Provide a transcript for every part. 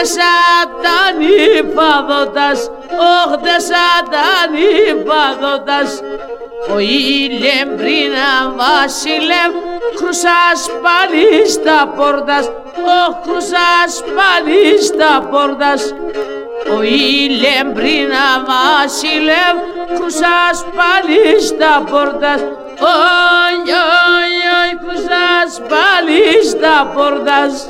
Σαν υπάδοντας, όχ σαν υπάδοντας, ο ηλεμπρίνα βασιλεύ, κρουσάς πάλι στα πόρτας, όχ κρουσάς πάλι στα πόρτας, ο ηλεμπρίνα βασιλεύ, κρουσάς πάλι στα πόρτας, όι, όι, όι, κρουσάς πάλι στα πόρτας.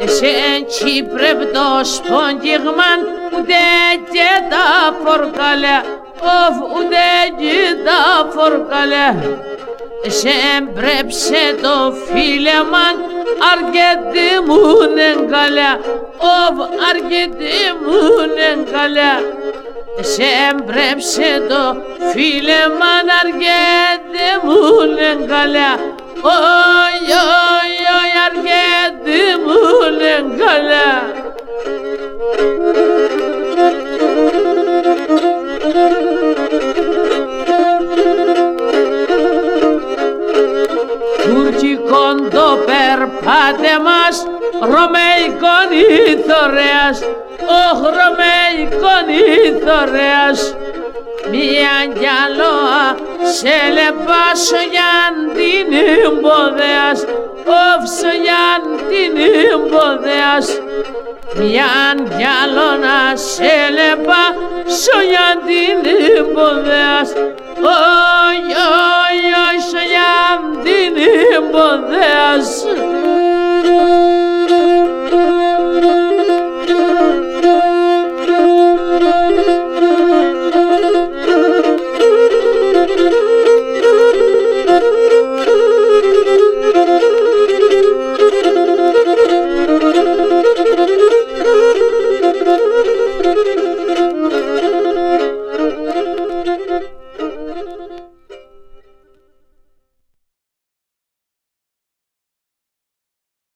Εσέν πρέπει το σποντιγμάν ούτε και τα φορκαλιά, ούτε και τα φορκαλιά. Εσέν πρέπει το φίλεμαν αρκετή μου νεγκαλιά, αρκετή μου νεγκαλιά. Εσέν πρέπει το φίλεμαν αρκετή μου νεγκαλιά, όι, όι, όι, αρκετή μου νεγκαλιά. Τουρκικόν το περπάτεμας, Ρωμαϊκόν ηθορέας, όχ Ρωμαϊκόν ηθορέας. Μια γυαλόα σε λεπά σογιάν την εμποδέας, οφ σογιάν την εμποδέας. Μια γυαλόνα σε λεπά σογιάν την εμποδέας, όι, όι, όι, σογιάν την εμποδέας.